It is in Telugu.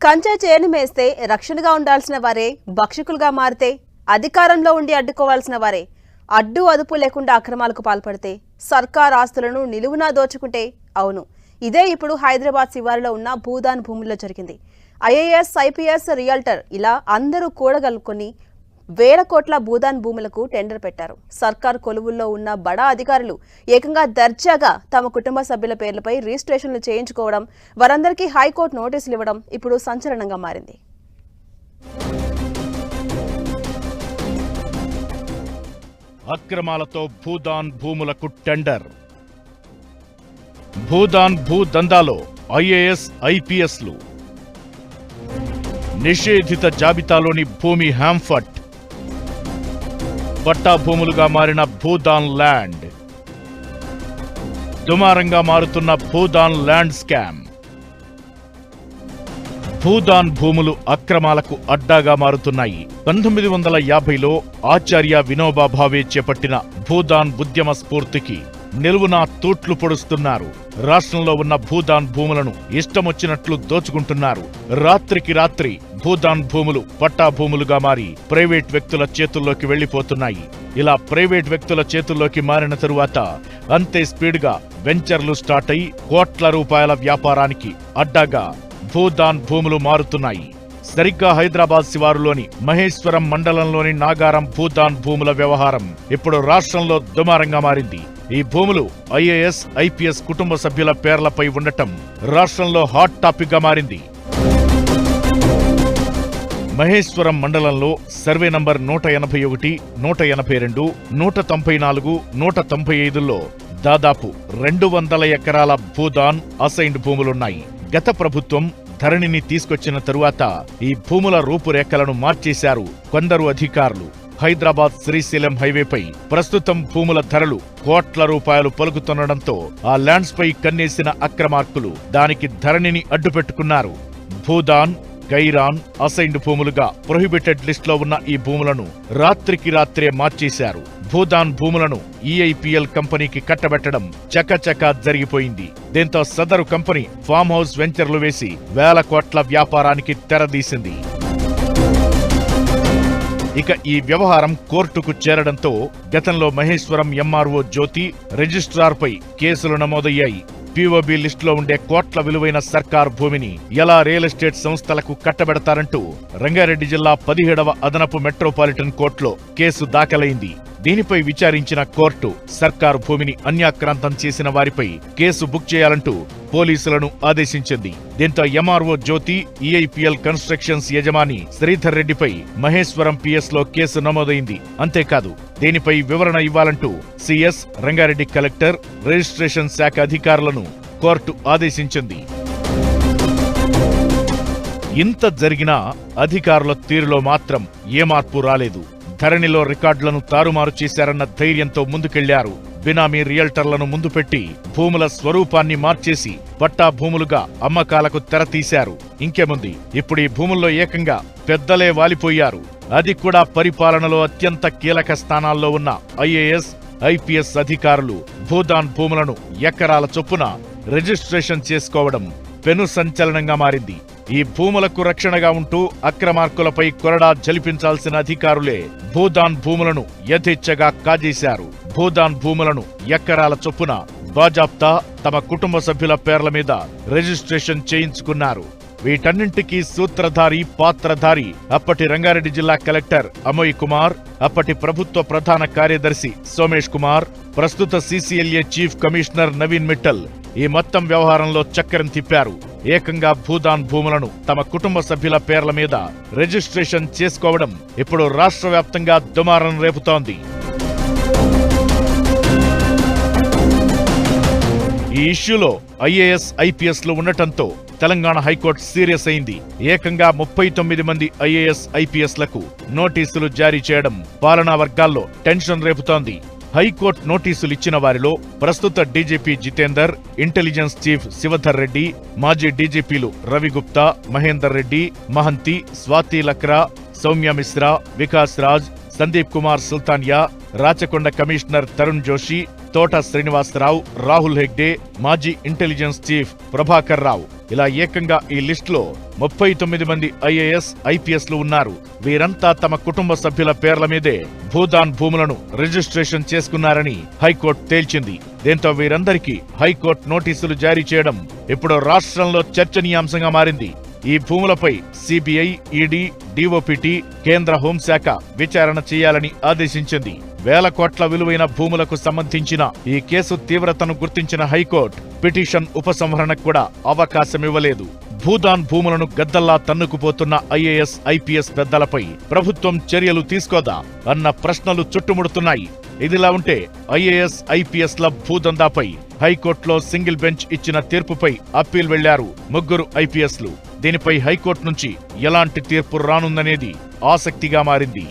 కంచె చేను మేస్తే రక్షణగా ఉండాల్సిన వారే భక్షకులుగా మారితే, అధికారంలో ఉండి అడ్డుకోవాల్సిన వారే అడ్డు అదుపు లేకుండా అక్రమాలకు పాల్పడితే, సర్కార్ ఆస్తులను నిలువునా దోచుకుంటే, అవును ఇదే ఇప్పుడు హైదరాబాద్ శివారులో ఉన్న భూదాన్ భూముల్లో జరిగింది. ఐఏఎస్, ఐపీఎస్, రియల్టర్ ఇలా అందరూ కూడగలుపుకొని వేల కోట్ల భూదాన్ భూములకు టెండర్ పెట్టారు. సర్కార్ కొలువుల్లో ఉన్న బడా అధికారులు ఏకంగా దర్జాగా తమ కుటుంబ సభ్యుల పేర్లపై రిజిస్ట్రేషన్లు చేయించుకోవడం, వారందరికీ హైకోర్టు నోటీసులు ఇవ్వడం ఇప్పుడు సంచలనంగా మారింది. అక్రమాలతో భూదాన్ భూములకు టెండర్. భూదాన్ భూదందాలో ఐఏఎస్, ఐపీఎస్లు, నిషేధిత జాబితాలోని భూమి హ్యాంఫర్ట్, పట్టా భూములుగా మారిన భూదాన్ ల్యాండ్, దుమారంగా మారుతున్న భూదాన్ ల్యాండ్ స్కామ్. భూదాన్ భూములు అక్రమాలకు అడ్డాగా మారుతున్నాయి. 1950లో ఆచార్య వినోబా భావే చేపట్టిన భూదాన్ ఉద్యమ స్ఫూర్తికి నిలువునా తూట్లు పొడుస్తున్నారు. రాష్ట్రంలో ఉన్న భూదాన్ భూములను ఇష్టమొచ్చినట్లు దోచుకుంటున్నారు. రాత్రికి రాత్రి భూదాన్ భూములు పట్టా భూములుగా మారి ప్రైవేట్ వ్యక్తుల చేతుల్లోకి వెళ్లిపోతున్నాయి. ఇలా ప్రైవేట్ వ్యక్తుల చేతుల్లోకి మారిన తరువాత అంతే స్పీడ్గా వెంచర్లు స్టార్ట్ అయి కోట్ల రూపాయల వ్యాపారానికి అడ్డాగా భూదాన్ భూములు మారుతున్నాయి. సరిగ్గా హైదరాబాద్ శివారులోని మహేశ్వరం మండలంలోని నాగారం భూదాన్ భూముల వ్యవహారం ఇప్పుడు రాష్ట్రంలో దుమారంగా మారింది. ఈ భూములు ఐఏఎస్, ఐపీఎస్ కుటుంబ సభ్యుల పేర్లపై ఉండటం రాష్ట్రంలో హాట్ టాపిక్ గా మారింది. మహేశ్వరం మండలంలో సర్వే నంబర్ 181, 182, 194, 195లో దాదాపు 200 ఎకరాల భూదాన్ అసైన్డ్ భూములున్నాయి. గత ప్రభుత్వం ధరణిని తీసుకొచ్చిన తరువాత ఈ భూముల రూపురేఖలను మార్చేశారు కొందరు అధికారులు. హైదరాబాద్ శ్రీశైలం హైవేపై ప్రస్తుతం భూముల ధరలు కోట్ల రూపాయలు పలుకుతుండటంతో ఆ ల్యాండ్స్ పై కన్నేసిన అక్రమార్కులు దానికి ధరణిని అడ్డుపెట్టుకున్నారు. భూదాన్, గైరాన్ అసైన్డ్ భూములుగా ప్రొహిబిటెడ్ లిస్టులో ఉన్న ఈ భూములను రాత్రికి రాత్రే మార్చేశారు. భూదాన్ భూములను ఈఐపీఎల్ కంపెనీకి కట్టబెట్టడం చకచకా జరిగిపోయింది. దీంతో సదరు కంపెనీ ఫామ్ హౌస్ వెంచర్లు వేసి వేల కోట్ల వ్యాపారానికి తెరదీసింది. ఇక ఈ వ్యవహారం కోర్టుకు చేరడంతో గతంలో మహేశ్వరం ఎంఆర్ఓ జ్యోతి, రిజిస్ట్రార్పై కేసులు నమోదయ్యాయి. పీఓబీ లిస్టులో ఉండే కోట్ల విలువైన సర్కార్ భూమిని ఎలా రియల్ ఎస్టేట్ సంస్థలకు కట్టబెడతారంటూ రంగారెడ్డి జిల్లా 17వ అదనపు మెట్రోపాలిటన్ కోర్టులో కేసు దాఖలైంది. దీనిపై విచారించిన కోర్టు సర్కారు భూమిని అన్యాక్రాంతం చేసిన వారిపై కేసు బుక్ చేయాలంటూ పోలీసులను ఆదేశించింది. దీంతో ఎంఆర్ఓ జ్యోతి, ఈఐపీఎల్ కన్స్ట్రక్షన్స్ యజమాని శ్రీధర్ రెడ్డిపై మహేశ్వరం పిఎస్ లో కేసు నమోదైంది. అంతేకాదు దీనిపై వివరణ ఇవ్వాలంటూ సిఎస్, రంగారెడ్డి కలెక్టర్, రిజిస్ట్రేషన్ శాఖ అధికారులను కోర్టు ఆదేశించింది. ఇంత జరిగినా అధికారుల తీరులో మాత్రం ఏ మార్పు రాలేదు. ధరణిలో రికార్డులను తారుమారు చేశారన్న ధైర్యంతో ముందుకెళ్లారు. బినామీ రియల్టర్లను ముందు పెట్టి భూముల స్వరూపాన్ని మార్చేసి పట్టా భూములుగా అమ్మకాలకు తెరతీశారు. ఇంకేముంది, ఇప్పుడు ఈ భూముల్లో ఏకంగా పెద్దలే వాలిపోయారు. అది కూడా పరిపాలనలో అత్యంత కీలక స్థానాల్లో ఉన్న ఐఏఎస్, ఐపీఎస్ అధికారులు భూదాన్ భూములను ఎకరాల చొప్పున రిజిస్ట్రేషన్ చేసుకోవడం పెను సంచలనంగా మారింది. ఈ భూములకు రక్షణగా ఉంటూ అక్రమార్కులపై కొరడా జలిపించాల్సిన అధికారులే భూదాన్ భూములను యథేచ్ఛగా కాజేశారు. భూదాన్ భూములను ఎకరాల చొప్పున బాజాప్తా తమ కుటుంబ సభ్యుల పేర్ల మీద రిజిస్ట్రేషన్ చేయించుకున్నారు. వీటన్నింటికీ సూత్రధారి, పాత్రధారి అప్పటి రంగారెడ్డి జిల్లా కలెక్టర్ అమోయ్ కుమార్, అప్పటి ప్రభుత్వ ప్రధాన కార్యదర్శి సోమేష్ కుమార్, ప్రస్తుత CCLA chief commissioner Naveen Mittal ఈ మొత్తం వ్యవహారంలో చక్రం తిప్పారు. ఏకంగా భూదాన్ భూములను తమ కుటుంబ సభ్యుల పేర్ల మీద రిజిస్ట్రేషన్ చేసుకోవడం ఇప్పుడు రాష్ట్ర వ్యాప్తంగా దుమారం రేపుతోంది. ఈ ఇష్యూలో ఐఏఎస్, ఐపీఎస్లు ఉండటంతో తెలంగాణ హైకోర్టు సీరియస్ అయింది. ఏకంగా 39 మంది ఐఏఎస్, ఐపీఎస్లకు నోటీసులు జారీ చేయడం పాలనా వర్గాల్లో టెన్షన్ రేపుతోంది. హైకోర్టు నోటీసులు ఇచ్చిన వారిలో ప్రస్తుత DGP Jitender, intelligence chief Shivdhar Reddy, మాజీ డీజీపీలు రవిగుప్తా, మహేందర్ రెడ్డి, మహంతి, స్వాతి లక్రా, సౌమ్య మిశ్రా, వికాస్ రాజ్, సందీప్ కుమార్ సుల్తానియా, రాచకొండ కమిషనర్ తరుణ్ జోషి, తోట శ్రీనివాసరావు, రాహుల్ హెగ్డే, మాజీ ఇంటెలిజెన్స్ చీఫ్ ప్రభాకర్ రావు ఇలా ఏకంగా ఈ లిస్టులో 39 మంది ఐఏఎస్, ఐపీఎస్లు ఉన్నారు. వీరంతా తమ కుటుంబ సభ్యుల పేర్ల మీదే భూదాన్ భూములను రిజిస్ట్రేషన్ చేసుకున్నారని హైకోర్టు తేల్చింది. దీంతో వీరందరికీ హైకోర్టు నోటీసులు జారీ చేయడం ఇప్పుడు రాష్ట్రంలో చర్చనీయాంశంగా మారింది. ఈ భూములపై సిబిఐ, ఈడీ, డిఓపిటి, కేంద్ర హోంశాఖ విచారణ చేయాలని ఆదేశించింది. వేల కోట్ల విలువైన భూములకు సంబంధించిన ఈ కేసు తీవ్రతను గుర్తించిన హైకోర్టు పిటిషన్ ఉపసంహరణకు కూడా అవకాశమివ్వలేదు. భూదాన్ భూములను గద్దల్లా తన్నుకుపోతున్న ఐఏఎస్, ఐపీఎస్ పెద్దలపై ప్రభుత్వం చర్యలు తీసుకోదా అన్న ప్రశ్నలు చుట్టుముడుతున్నాయి. ఇదిలా ఉంటే ఐఏఎస్, ఐపీఎస్ల భూదందాపై హైకోర్టులో సింగిల్ బెంచ్ ఇచ్చిన తీర్పుపై అప్పీల్ వెళ్లారు 3 ఐపీఎస్లు. దీనిపై హైకోర్టు నుంచి ఎలాంటి తీర్పు రానుందనేది ఆసక్తిగా మారింది.